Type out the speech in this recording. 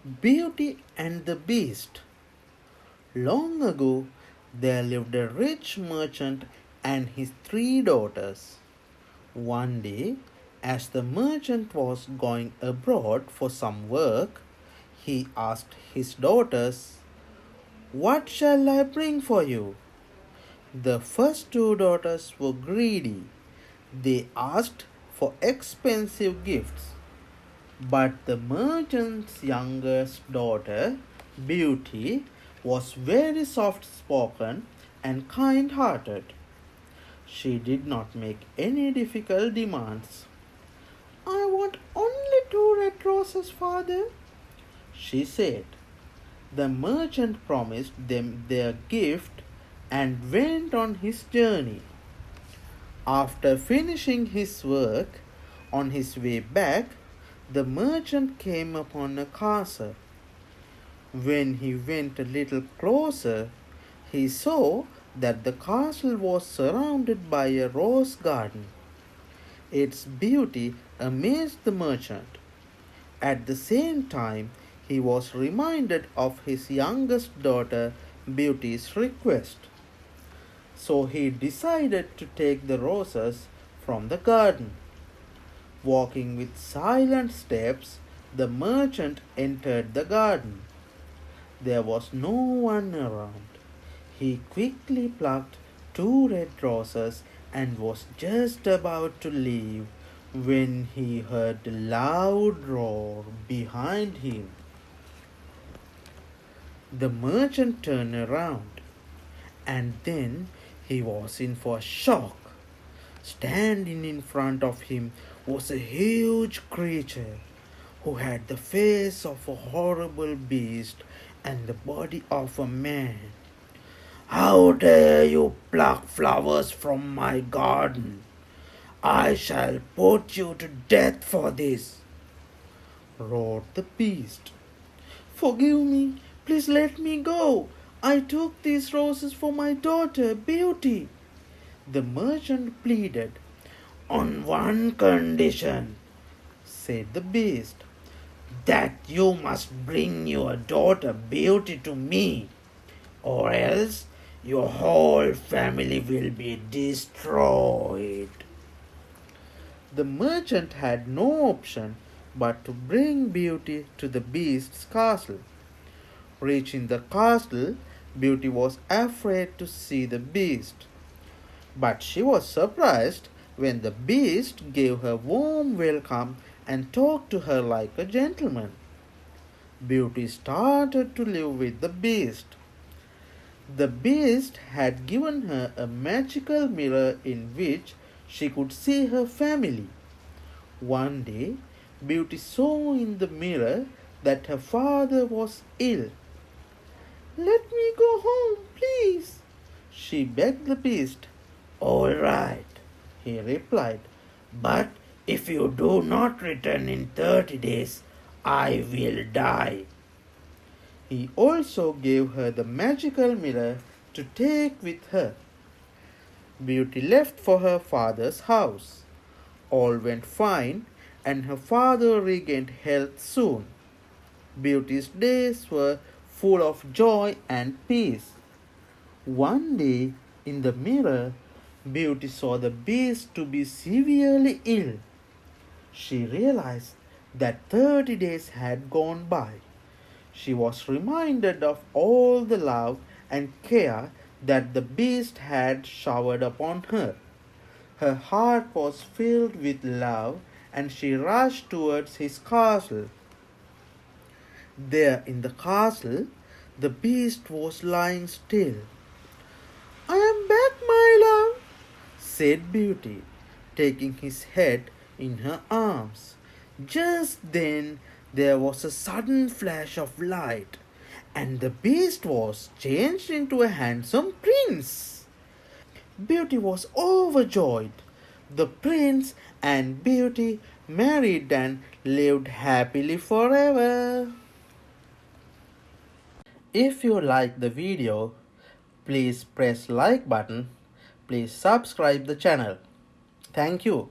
Beauty and the Beast. Long ago, there lived a rich merchant and his three daughters. One day, as the merchant was going abroad for some work, he asked his daughters, "What shall I bring for you?" The first two daughters were greedy. They asked for expensive gifts. But the merchant's youngest daughter, Beauty, was very soft spoken and kind hearted. She did not make any difficult demands. "I want only two red roses, father," she said. The merchant promised them their gift and went on his journey. After finishing his work, on his way back, the merchant came upon a castle. When he went a little closer, he saw that the castle was surrounded by a rose garden. Its beauty amazed the merchant. At the same time, he was reminded of his youngest daughter Beauty's request. So he decided to take the roses from the garden. Walking with silent steps, the merchant entered the garden. There was no one around. He quickly plucked two red roses and was just about to leave when he heard a loud roar behind him. The merchant turned around, and then he was in for a shock. Standing in front of him was a huge creature who had the face of a horrible beast and the body of a man. "How dare you pluck flowers from my garden? I shall put you to death for this," roared the beast. "Forgive me, please let me go. I took these roses for my daughter, Beauty," the merchant pleaded. "On one condition," said the beast, "that you must bring your daughter Beauty to me, or else your whole family will be destroyed." The merchant had no option but to bring Beauty to the beast's castle. Reaching the castle, Beauty was afraid to see the beast. But she was surprised when the beast gave her warm welcome and talked to her like a gentleman. Beauty started to live with the beast. The beast had given her a magical mirror in which she could see her family. One day, Beauty saw in the mirror that her father was ill. "Let me go home, please," she begged the beast. "All right," he replied, "but if you do not return in 30 days, I will die." He also gave her the magical mirror to take with her. Beauty left for her father's house. All went fine, and her father regained health soon. Beauty's days were full of joy and peace. One day, in the mirror, Beauty saw the beast to be severely ill. She realized that 30 days had gone by. She was reminded of all the love and care that the beast had showered upon her. Her heart was filled with love, and she rushed towards his castle. There in the castle, the beast was lying still. "I am back, my love," said Beauty, taking his head in her arms. Just then there was a sudden flash of light, and the beast was changed into a handsome prince. Beauty was overjoyed. The prince and Beauty married and lived happily forever. If you like the video, please press like button. Please subscribe the channel. Thank you.